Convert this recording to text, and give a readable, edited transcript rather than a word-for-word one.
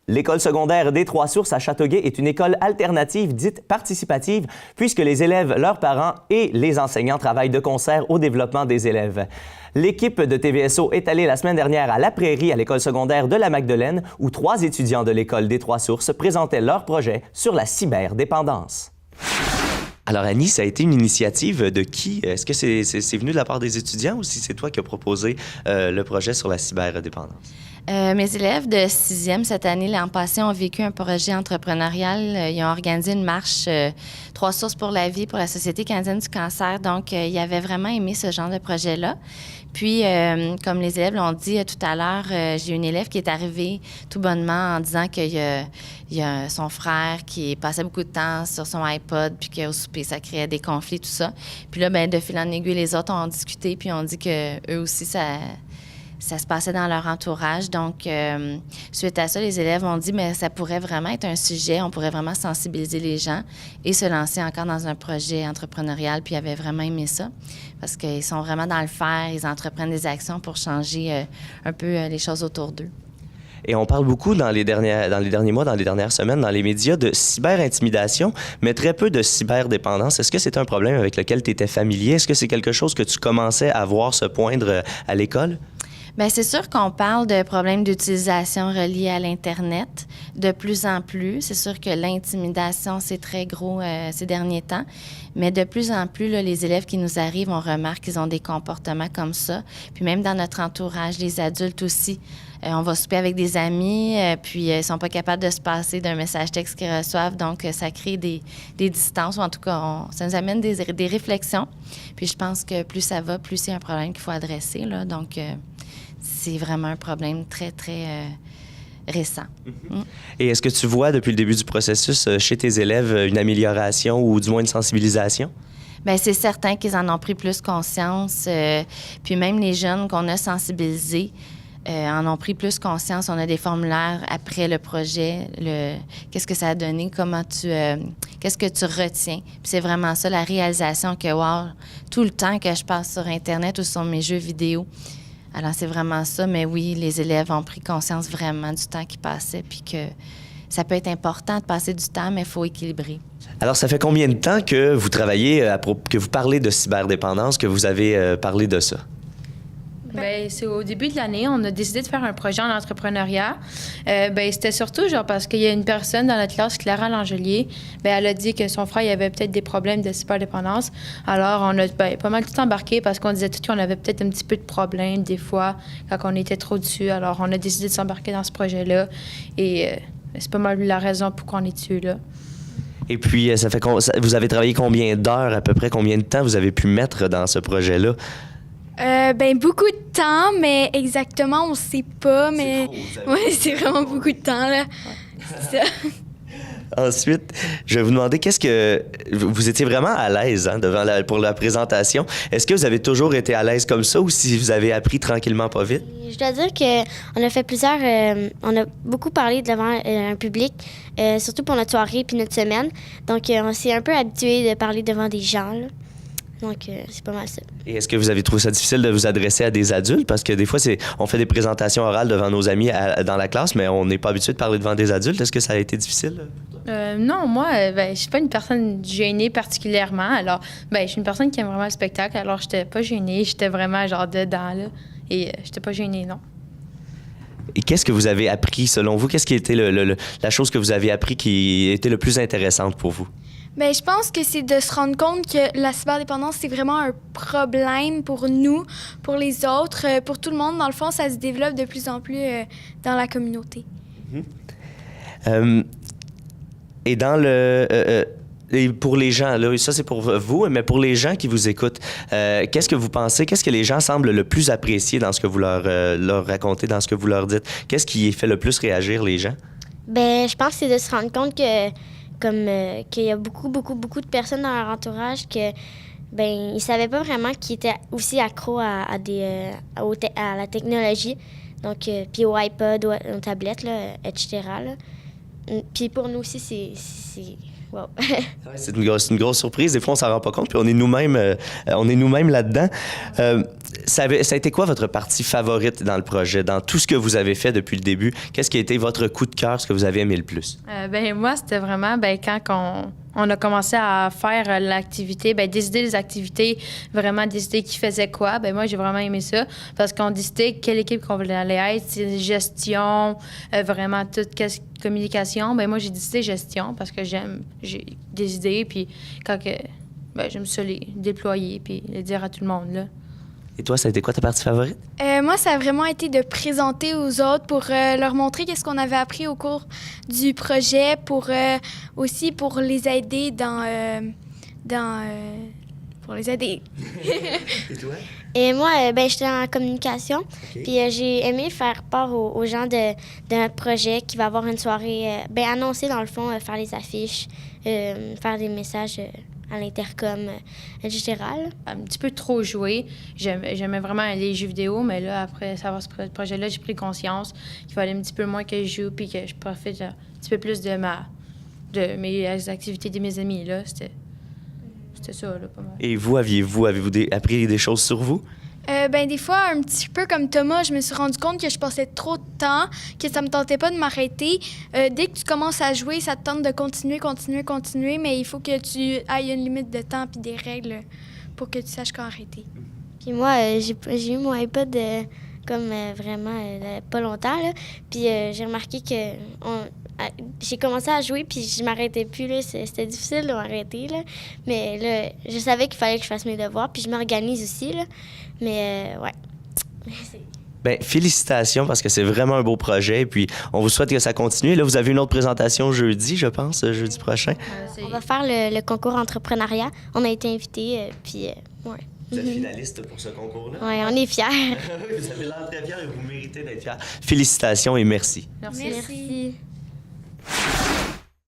L'école secondaire des Trois-Sources à Châteauguay est une école alternative dite participative puisque les élèves, leurs parents et les enseignants travaillent de concert au développement des élèves. L'équipe de TVSO est allée la semaine dernière à La Prairie, à l'école secondaire de la Magdeleine, où 3 étudiants de l'école des Trois-Sources présentaient leur projet sur la cyberdépendance. Alors Annie, ça a été une initiative de qui? Est-ce que c'est venu de la part des étudiants ou si c'est toi qui as proposé le projet sur la cyberdépendance? Mes élèves de 6e cette année, l'an passé, ont vécu un projet entrepreneurial. Ils ont organisé une marche Trois sources pour la vie pour la Société canadienne du cancer. Donc, ils avaient vraiment aimé ce genre de projet-là. Puis, comme les élèves l'ont dit tout à l'heure, j'ai une élève qui est arrivée tout bonnement en disant qu'il y a son frère qui passait beaucoup de temps sur son iPod puis qu'au souper, ça créait des conflits, tout ça. Puis là, de fil en aiguille, les autres ont discuté puis ont dit qu'eux aussi, ça se passait dans leur entourage. Donc, suite à ça, les élèves ont dit, mais ça pourrait vraiment être un sujet, on pourrait vraiment sensibiliser les gens et se lancer encore dans un projet entrepreneurial. Puis, ils avaient vraiment aimé ça parce qu'ils sont vraiment dans le faire, ils entreprennent des actions pour changer un peu les choses autour d'eux. Et on parle beaucoup dans les derniers mois, dans les dernières semaines, dans les médias, de cyberintimidation, mais très peu de cyberdépendance. Est-ce que c'est un problème avec lequel tu étais familier? Est-ce que c'est quelque chose que tu commençais à voir se poindre à l'école? Bien, c'est sûr qu'on parle de problèmes d'utilisation reliés à l'Internet de plus en plus. C'est sûr que l'intimidation, c'est très gros ces derniers temps. Mais de plus en plus, là, les élèves qui nous arrivent, on remarque qu'ils ont des comportements comme ça. Puis même dans notre entourage, les adultes aussi. On va souper avec des amis, puis ils sont pas capables de se passer d'un message texte qu'ils reçoivent. Donc, ça crée des distances, ou en tout cas, ça nous amène des réflexions. Puis je pense que plus ça va, plus c'est un problème qu'il faut adresser, là. Donc, c'est vraiment un problème très, très récent. Mm-hmm. Et est-ce que tu vois, depuis le début du processus, chez tes élèves, une amélioration ou du moins une sensibilisation? Bien, c'est certain qu'ils en ont pris plus conscience. Puis même les jeunes qu'on a sensibilisés en ont pris plus conscience. On a des formulaires après le projet, qu'est-ce que ça a donné, qu'est-ce que tu retiens. Puis c'est vraiment ça, la réalisation que, wow, tout le temps que je passe sur Internet ou sur mes jeux vidéo, alors, c'est vraiment ça. Mais oui, les élèves ont pris conscience vraiment du temps qui passait, puis que ça peut être important de passer du temps, mais il faut équilibrer. Alors, ça fait combien de temps que vous travaillez, que vous parlez de cyberdépendance, que vous avez parlé de ça? Bien, c'est au début de l'année, on a décidé de faire un projet en entrepreneuriat. C'était surtout parce qu'il y a une personne dans notre classe, Clara Langelier, elle a dit que son frère il avait peut-être des problèmes de cyberdépendance. Alors, on a pas mal tout embarqué parce qu'on disait tout qu'on avait peut-être un petit peu de problème des fois quand on était trop dessus. Alors, on a décidé de s'embarquer dans ce projet-là et c'est pas mal la raison pour qu'on est dessus, là. Et puis, vous avez travaillé combien d'heures, à peu près, combien de temps vous avez pu mettre dans ce projet-là? Beaucoup de temps, mais exactement, on ne sait pas, mais ouais, c'est vraiment beaucoup de temps, là. C'est ça. Ensuite, je vais vous demander, vous étiez vraiment à l'aise pour la présentation. Est-ce que vous avez toujours été à l'aise comme ça ou si vous avez appris tranquillement pas vite? Je dois dire qu'on a fait on a beaucoup parlé devant un public, surtout pour notre soirée puis notre semaine. Donc, on s'est un peu habitué de parler devant des gens, là. Donc, c'est pas mal ça. Et est-ce que vous avez trouvé ça difficile de vous adresser à des adultes? Parce que des fois, on fait des présentations orales devant nos amis dans la classe, mais on n'est pas habitué de parler devant des adultes. Est-ce que ça a été difficile? Non, moi, je suis pas une personne gênée particulièrement. Alors, je suis une personne qui aime vraiment le spectacle. Alors, j'étais pas gênée. J'étais vraiment dedans, là. Et j'étais pas gênée, non. Et qu'est-ce que vous avez appris, selon vous? Qu'est-ce qui était la chose que vous avez appris qui était le plus intéressante pour vous? Bien, je pense que c'est de se rendre compte que la cyberdépendance, c'est vraiment un problème pour nous, pour les autres, pour tout le monde. Dans le fond, ça se développe de plus en plus dans la communauté. Mm-hmm. Et et pour les gens, là, ça c'est pour vous, mais pour les gens qui vous écoutent, qu'est-ce que vous pensez? Qu'est-ce que les gens semblent le plus apprécier dans ce que vous leur racontez, dans ce que vous leur dites? Qu'est-ce qui fait le plus réagir les gens? Je pense que c'est de se rendre compte qu'il y a beaucoup de personnes dans leur entourage que ils savaient pas vraiment qu'ils étaient aussi accros à la technologie, donc puis au iPod, aux tablettes, là, etc. Là. Puis pour nous aussi, wow. Ouais, c'est une grosse surprise. Des fois, on s'en rend pas compte, puis on est nous-mêmes là-dedans. Ça a été quoi votre partie favorite dans le projet, dans tout ce que vous avez fait depuis le début? Qu'est-ce qui a été votre coup de cœur, ce que vous avez aimé le plus? Moi, c'était vraiment quand on a commencé à faire l'activité, décider les activités, vraiment décider qui faisait quoi. Moi, j'ai vraiment aimé ça parce qu'on décidait quelle équipe qu'on voulait aller être, gestion, vraiment toute communication. Moi, j'ai décidé gestion parce que j'ai des idées, puis quand j'aime ça les déployer puis les dire à tout le monde, là. Et toi, ça a été quoi ta partie favorite? Moi, ça a vraiment été de présenter aux autres pour leur montrer qu'est-ce qu'on avait appris au cours du projet, aussi pour les aider pour les aider. Et toi? Et moi, j'étais en communication. OK. Puis j'ai aimé faire part aux gens de notre projet qui va avoir une soirée, annoncer dans le fond, faire les affiches, faire des messages à l'intercom général. Un petit peu trop joué. J'aimais vraiment les jeux vidéo, mais là, après savoir ce projet-là, j'ai pris conscience qu'il fallait un petit peu moins que je joue puis que je profite un petit peu plus de mes activités de mes amis. Là, c'était ça, là, pas mal. Et vous, avez-vous appris des choses sur vous? Des fois, un petit peu comme Thomas, je me suis rendu compte que je passais trop de temps, que ça me tentait pas de m'arrêter. Dès que tu commences à jouer, ça te tente de continuer, mais il faut que tu ailles une limite de temps puis des règles pour que tu saches quand arrêter. Puis moi, j'ai eu mon iPod pas longtemps, là. Puis j'ai remarqué que j'ai commencé à jouer, puis je m'arrêtais plus, là. C'était difficile de m'arrêter, là. Mais là, je savais qu'il fallait que je fasse mes devoirs, puis je m'organise aussi, là. Mais ouais. Bien, félicitations parce que c'est vraiment un beau projet. Et puis, on vous souhaite que ça continue. Là, vous avez une autre présentation jeudi, je pense, jeudi prochain. On va faire le concours entrepreneuriat. On a été invités, puis ouais. Vous êtes finaliste pour ce concours-là? Ouais, on est fiers. Vous avez l'air très fiers et vous méritez d'être fiers. Félicitations et merci. Merci. Merci.